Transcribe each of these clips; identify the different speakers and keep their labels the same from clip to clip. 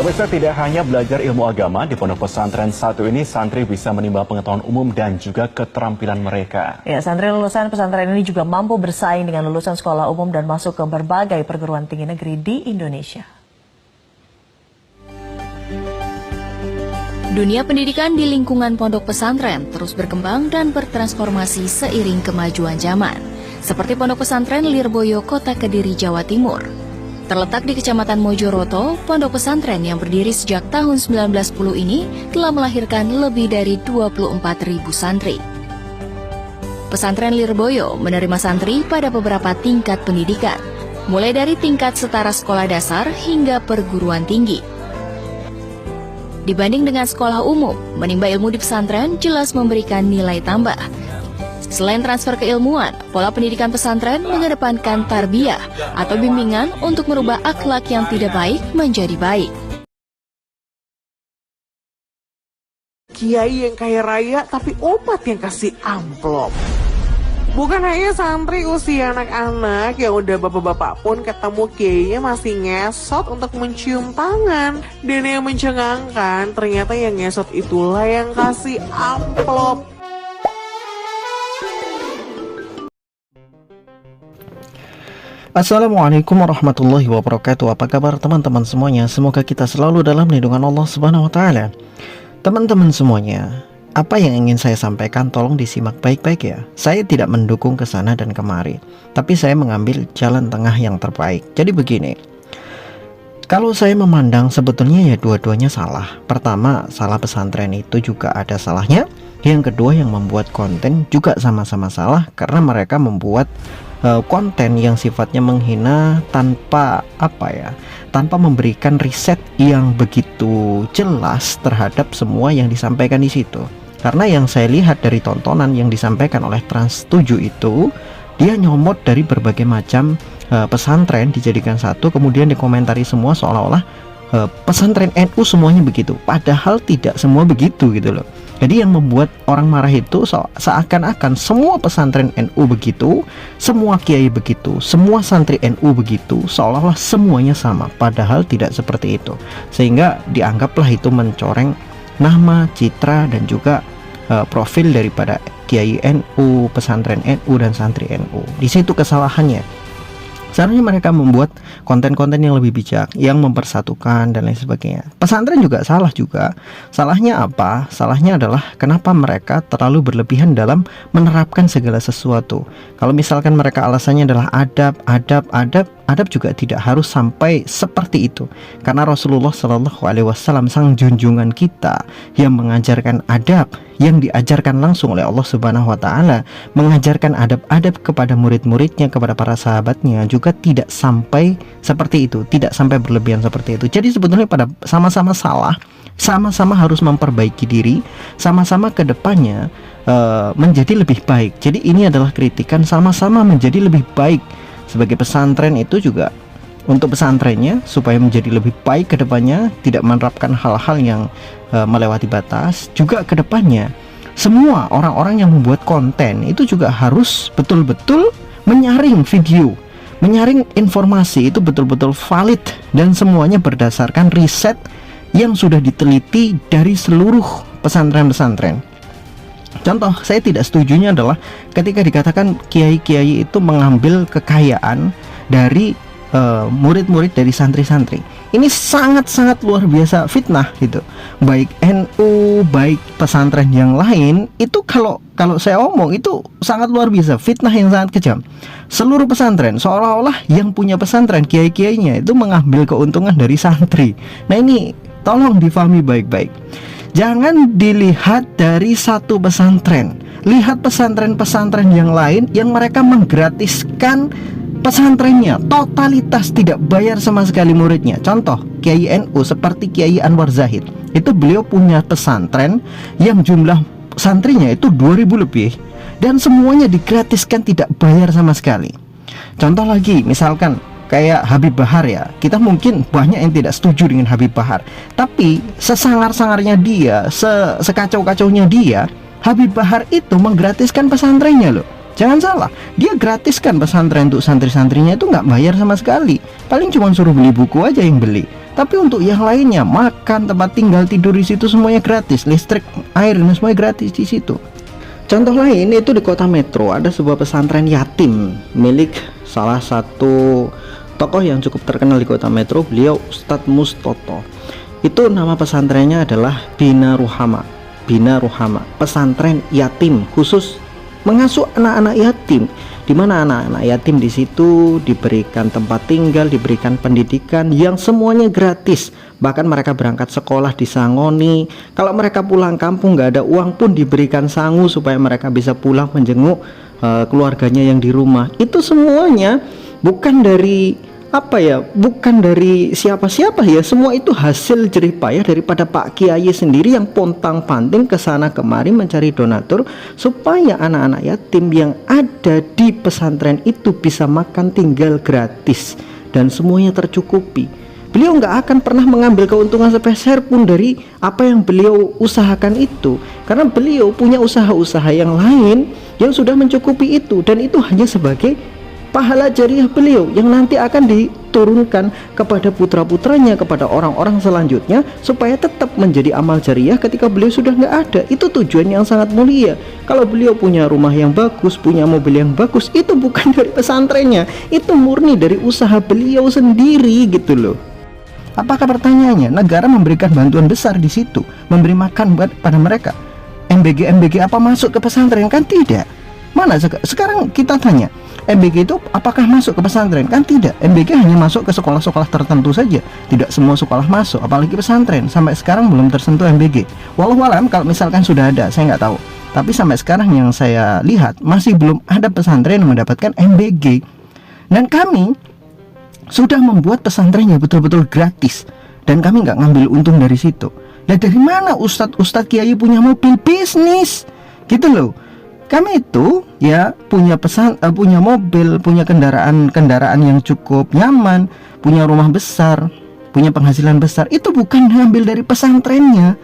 Speaker 1: Pemirsa, tidak hanya belajar ilmu agama, di pondok pesantren satu ini santri bisa menimba pengetahuan umum dan juga keterampilan mereka.
Speaker 2: Ya, santri lulusan pesantren ini juga mampu bersaing dengan lulusan sekolah umum dan masuk ke berbagai perguruan tinggi negeri di Indonesia.
Speaker 3: Dunia pendidikan di lingkungan pondok pesantren terus berkembang dan bertransformasi seiring kemajuan zaman. Seperti pondok pesantren Lirboyo, Kota Kediri, Jawa Timur. Terletak di Kecamatan Mojoroto, pondok pesantren yang berdiri sejak tahun 1910 ini telah melahirkan lebih dari 24.000 santri. Pesantren Lirboyo menerima santri pada beberapa tingkat pendidikan, mulai dari tingkat setara sekolah dasar hingga perguruan tinggi. Dibanding dengan sekolah umum, menimba ilmu di pesantren jelas memberikan nilai tambah. Selain transfer keilmuan, pola pendidikan pesantren mengedepankan tarbiyah atau bimbingan untuk merubah akhlak yang tidak baik menjadi baik.
Speaker 4: Kiai yang kaya raya tapi umat yang kasih amplop. Bukan hanya santri usia anak-anak yang udah bapak-bapak pun ketemu kiainya masih ngesot untuk mencium tangan. Dan yang mencengangkan ternyata yang ngesot itulah yang kasih amplop.
Speaker 5: Assalamualaikum warahmatullahi wabarakatuh. Apa kabar teman-teman semuanya? Semoga kita selalu dalam lindungan Allah Subhanahu wa taala. Teman-teman semuanya, apa yang ingin saya sampaikan tolong disimak baik-baik ya. Saya tidak mendukung ke sana dan kemari, tapi saya mengambil jalan tengah yang terbaik. Jadi begini, kalau saya memandang sebetulnya ya dua-duanya salah. Pertama, salah pesantren itu juga ada salahnya. Yang kedua, yang membuat konten juga sama-sama salah karena mereka membuat konten yang sifatnya menghina tanpa tanpa memberikan riset yang begitu jelas terhadap semua yang disampaikan di situ. Karena yang saya lihat dari tontonan yang disampaikan oleh Trans 7 itu, dia nyomot dari berbagai macam pesantren dijadikan satu, kemudian dikomentari semua seolah-olah pesantren NU semuanya begitu, padahal tidak semua begitu gitu loh. Jadi yang membuat orang marah itu seakan-akan semua pesantren NU begitu, semua kiai begitu, semua santri NU begitu, seolah-olah semuanya sama, padahal tidak seperti itu. Sehingga dianggaplah itu mencoreng nama, citra, dan juga profil daripada kiai NU, pesantren NU, dan santri NU. Di situ kesalahannya. Seharusnya mereka membuat konten-konten yang lebih bijak, yang mempersatukan dan lain sebagainya. Pesantren juga salah juga. Salahnya apa? Salahnya adalah kenapa mereka terlalu berlebihan dalam menerapkan segala sesuatu. Kalau misalkan mereka alasannya adalah adab juga tidak harus sampai seperti itu. Karena Rasulullah SAW, sang junjungan kita yang mengajarkan adab, yang diajarkan langsung oleh Allah Subhanahu wa taala, mengajarkan adab-adab kepada murid-muridnya, kepada para sahabatnya, juga tidak sampai seperti itu, tidak sampai berlebihan seperti itu. Jadi sebetulnya pada sama-sama salah, sama-sama harus memperbaiki diri, sama-sama ke depannya menjadi lebih baik. Jadi ini adalah kritikan sama-sama menjadi lebih baik. Sebagai pesantren itu juga untuk pesantrennya supaya menjadi lebih baik ke depannya, tidak menerapkan hal-hal yang melewati batas. Juga ke depannya semua orang-orang yang membuat konten itu juga harus betul-betul menyaring video, menyaring informasi itu betul-betul valid dan semuanya berdasarkan riset yang sudah diteliti dari seluruh pesantren-pesantren. Contoh, saya tidak setujunya adalah ketika dikatakan kiai-kiai itu mengambil kekayaan dari murid-murid dari santri-santri. Ini sangat-sangat luar biasa fitnah gitu. Baik NU, baik pesantren yang lain, itu kalau saya omong itu sangat luar biasa, fitnah yang sangat kejam. Seluruh pesantren seolah-olah yang punya pesantren, kiai-kiainya itu mengambil keuntungan dari santri. Nah ini tolong difahami baik-baik. Jangan dilihat dari satu pesantren, lihat pesantren-pesantren yang lain yang mereka menggratiskan pesantrennya, totalitas tidak bayar sama sekali muridnya. Contoh, Kiai NU seperti Kiai Anwar Zahid, itu beliau punya pesantren yang jumlah santrinya itu 2000 lebih dan semuanya digratiskan, tidak bayar sama sekali. Contoh lagi, misalkan kayak Habib Bahar ya, kita mungkin banyak yang tidak setuju dengan Habib Bahar, tapi sesangar-sangarnya dia, sekacau-kacaunya dia, Habib Bahar itu menggratiskan pesantrennya loh. Jangan salah, dia gratiskan pesantren untuk santri-santrinya, itu nggak bayar sama sekali. Paling cuma suruh beli buku aja yang beli. Tapi untuk yang lainnya, makan, tempat tinggal, tidur di situ semuanya gratis, listrik, air, dan semuanya gratis di situ. Contoh lain itu di kota Metro ada sebuah pesantren yatim milik salah satu tokoh yang cukup terkenal di kota Metro, beliau Ustadz Mustoto. Itu nama pesantrennya adalah Bina Ruhama. Bina Ruhama, pesantren yatim khusus mengasuh anak-anak yatim, di mana anak-anak yatim di situ diberikan tempat tinggal, diberikan pendidikan yang semuanya gratis. Bahkan mereka berangkat sekolah disangoni. Kalau mereka pulang kampung nggak ada uang pun diberikan sangu supaya mereka bisa pulang menjenguk keluarganya yang di rumah. Itu semuanya bukan dari bukan dari siapa-siapa ya, semua itu hasil jerih payah daripada Pak Kiai sendiri yang pontang-panting ke sana kemari mencari donatur supaya anak-anak yatim yang ada di pesantren itu bisa makan tinggal gratis dan semuanya tercukupi. Beliau nggak akan pernah mengambil keuntungan sepeser pun dari apa yang beliau usahakan itu, karena beliau punya usaha-usaha yang lain yang sudah mencukupi itu, dan itu hanya sebagai pahala jariah beliau yang nanti akan diturunkan kepada putra-putranya, kepada orang-orang selanjutnya, supaya tetap menjadi amal jariah ketika beliau sudah nggak ada. Itu tujuan yang sangat mulia. Kalau beliau punya rumah yang bagus, punya mobil yang bagus, itu bukan dari pesantrennya, itu murni dari usaha beliau sendiri gitu loh. Apakah pertanyaannya negara memberikan bantuan besar di situ, memberi makan buat pada mereka? MBG apa masuk ke pesantren? Kan tidak. Mana sekarang kita tanya, MBG itu apakah masuk ke pesantren? Kan tidak. MBG hanya masuk ke sekolah-sekolah tertentu saja, tidak semua sekolah masuk, apalagi pesantren. Sampai sekarang belum tersentuh MBG. Wallahualam kalau misalkan sudah ada, saya nggak tahu. Tapi sampai sekarang yang saya lihat masih belum ada pesantren yang mendapatkan MBG. Dan kami sudah membuat pesantrennya betul-betul gratis, dan kami nggak ngambil untung dari situ. Nah, dari mana ustadz kiai punya mobil bisnis gitu loh? Kami itu ya punya punya mobil, punya kendaraan yang cukup nyaman, punya rumah besar, punya penghasilan besar. Itu bukan diambil dari pesantrennya.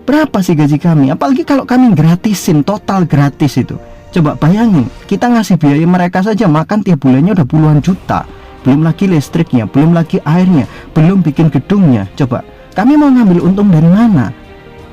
Speaker 5: Berapa sih gaji kami? Apalagi kalau kami gratisin, total gratis itu. Coba bayangin, kita ngasih biaya mereka saja makan tiap bulannya udah puluhan juta. Belum lagi listriknya, belum lagi airnya, belum bikin gedungnya. Coba, kami mau ngambil untung dari mana?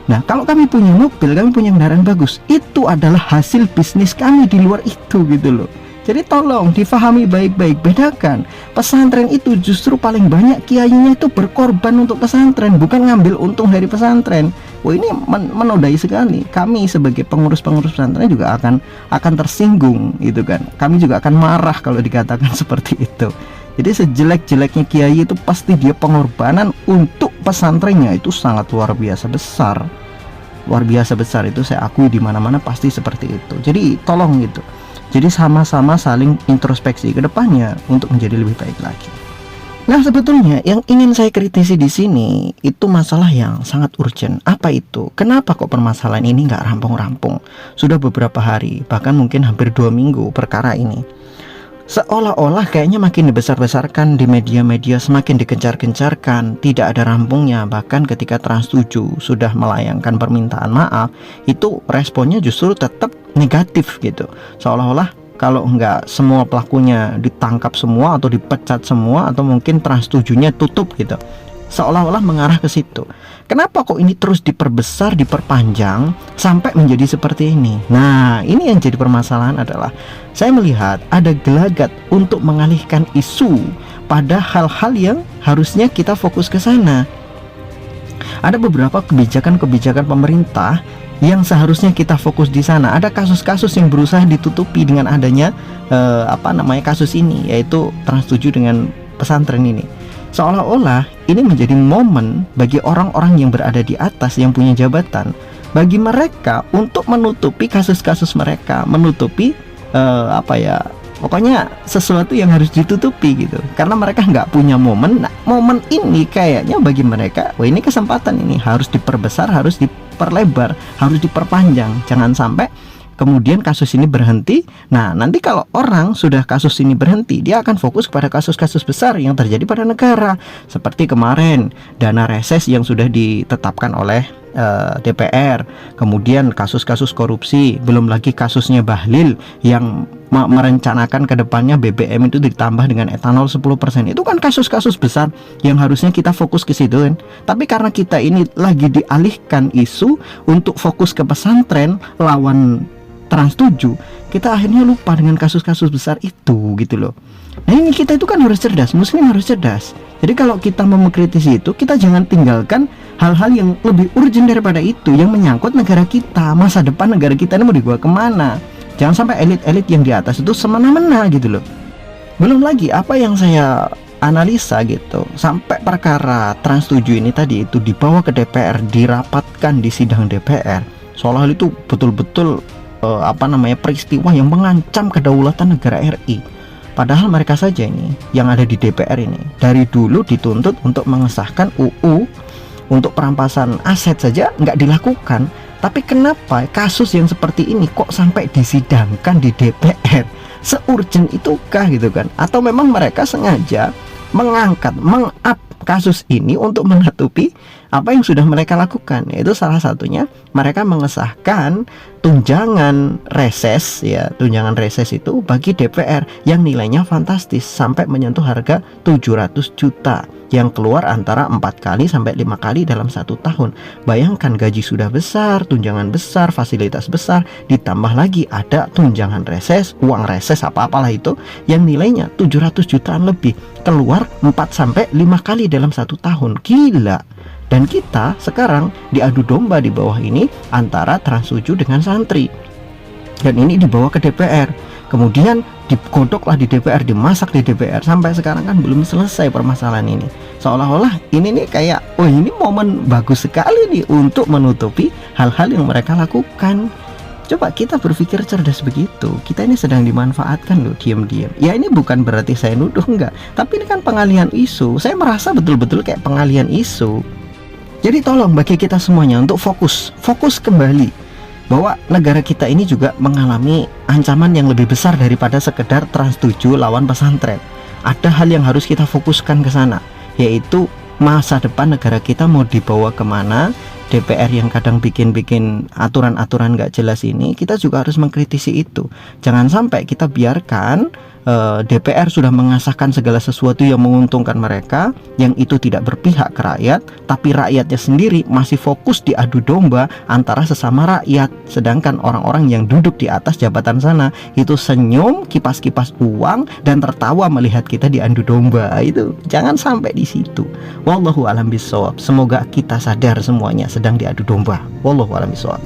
Speaker 5: Nah, kalau kami punya mobil, kami punya kendaraan bagus, itu adalah hasil bisnis kami di luar itu gitu loh. Jadi tolong difahami baik-baik, bedakan. Pesantren itu justru paling banyak kiainya itu berkorban untuk pesantren, bukan ngambil untung dari pesantren. Wah, ini menodai sekali. Kami sebagai pengurus-pengurus pesantren juga akan tersinggung gitu kan. Kami juga akan marah kalau dikatakan seperti itu. Jadi sejelek-jeleknya kiai itu pasti dia pengorbanan untuk pesantrennya itu sangat luar biasa besar. Luar biasa besar itu saya akui, di mana-mana pasti seperti itu. Jadi tolong gitu. Jadi sama-sama saling introspeksi ke depannya untuk menjadi lebih baik lagi. Nah, sebetulnya yang ingin saya kritisi di sini itu masalah yang sangat urgent. Apa itu? Kenapa kok permasalahan ini nggak rampung-rampung? Sudah beberapa hari, bahkan mungkin hampir 2 minggu perkara ini. Seolah-olah kayaknya makin dibesar-besarkan di media-media, semakin digencar-gencarkan, tidak ada rampungnya. Bahkan ketika Trans7 sudah melayangkan permintaan maaf, itu responnya justru tetap negatif gitu. Seolah-olah kalau enggak semua pelakunya ditangkap semua atau dipecat semua, atau mungkin Trans7-nya tutup gitu. Seolah-olah mengarah ke situ. Kenapa kok ini terus diperbesar, diperpanjang sampai menjadi seperti ini? Nah, ini yang jadi permasalahan adalah saya melihat ada gelagat untuk mengalihkan isu pada hal-hal yang harusnya kita fokus ke sana. Ada beberapa kebijakan-kebijakan pemerintah yang seharusnya kita fokus di sana. Ada kasus-kasus yang berusaha ditutupi dengan adanya kasus ini, yaitu Trans7 dengan pesantren ini. Seolah-olah ini menjadi momen bagi orang-orang yang berada di atas, yang punya jabatan, bagi mereka untuk menutupi kasus-kasus mereka, menutupi pokoknya sesuatu yang harus ditutupi gitu, karena mereka nggak punya momen. Nah, momen ini kayaknya bagi mereka, wah ini kesempatan, ini harus diperbesar, harus diperlebar, harus diperpanjang. Jangan sampai kemudian kasus ini berhenti. Nah, nanti kalau orang sudah kasus ini berhenti, dia akan fokus kepada kasus-kasus besar yang terjadi pada negara. Seperti kemarin, dana reses yang sudah ditetapkan oleh DPR. Kemudian kasus-kasus korupsi, belum lagi kasusnya Bahlil yang merencanakan ke depannya BBM itu ditambah dengan etanol 10%. Itu kan kasus-kasus besar yang harusnya kita fokus ke situ kan. Tapi karena kita ini lagi dialihkan isu untuk fokus ke pesantren lawan Trans 7, kita akhirnya lupa dengan kasus-kasus besar itu gitu loh. Nah ini kita itu kan harus cerdas, muslim harus cerdas. Jadi kalau kita mau mengkritisi itu, kita jangan tinggalkan hal-hal yang lebih urgent daripada itu, yang menyangkut negara kita, masa depan negara kita ini mau dibawa kemana. Jangan sampai elit-elit yang di atas itu semena-mena gitu loh. Belum lagi apa yang saya analisa gitu, sampai perkara Trans 7 ini tadi itu dibawa ke DPR, dirapatkan di sidang DPR, seolah itu betul-betul peristiwa yang mengancam kedaulatan negara RI. Padahal mereka saja ini yang ada di DPR ini dari dulu dituntut untuk mengesahkan UU untuk perampasan aset saja nggak dilakukan. Tapi kenapa kasus yang seperti ini kok sampai disidangkan di DPR? Seurgent itukah gitu kan? Atau memang mereka sengaja mengangkat, meng-up kasus ini untuk menutupi apa yang sudah mereka lakukan? Yaitu salah satunya mereka mengesahkan tunjangan reses, ya, tunjangan reses itu bagi DPR yang nilainya fantastis sampai menyentuh harga 700 juta yang keluar antara 4 kali sampai 5 kali dalam 1 tahun. Bayangkan, gaji sudah besar, tunjangan besar, fasilitas besar, ditambah lagi ada tunjangan reses, uang reses apa-apalah itu yang nilainya 700 jutaan lebih, keluar 4 sampai 5 kali dalam 1 tahun. Gila. Dan kita sekarang diadu domba di bawah ini antara Trans 7 dengan santri. Dan ini dibawa ke DPR. Kemudian digodoklah di DPR, dimasak di DPR. Sampai sekarang kan belum selesai permasalahan ini. Seolah-olah ini nih kayak, oh ini momen bagus sekali nih untuk menutupi hal-hal yang mereka lakukan. Coba kita berpikir cerdas begitu. Kita ini sedang dimanfaatkan loh, diam-diam. Ya ini bukan berarti saya nuduh, enggak. Tapi ini kan pengalihan isu. Saya merasa betul-betul kayak pengalihan isu. Jadi tolong bagi kita semuanya untuk fokus kembali bahwa negara kita ini juga mengalami ancaman yang lebih besar daripada sekedar Trans 7 lawan pesantren. Ada hal yang harus kita fokuskan ke sana, yaitu masa depan negara kita mau dibawa kemana. DPR yang kadang bikin aturan-aturan gak jelas ini, kita juga harus mengkritisi itu. Jangan sampai kita biarkan DPR sudah mengesahkan segala sesuatu yang menguntungkan mereka, yang itu tidak berpihak ke rakyat, tapi rakyatnya sendiri masih fokus diadu domba antara sesama rakyat. Sedangkan orang-orang yang duduk di atas jabatan sana itu senyum, kipas-kipas uang, dan tertawa melihat kita diadu domba. Itu jangan sampai di situ. Wallahu a'lam bishawab. Semoga kita sadar semuanya sedang diadu domba. Wallahu a'lam bishawab.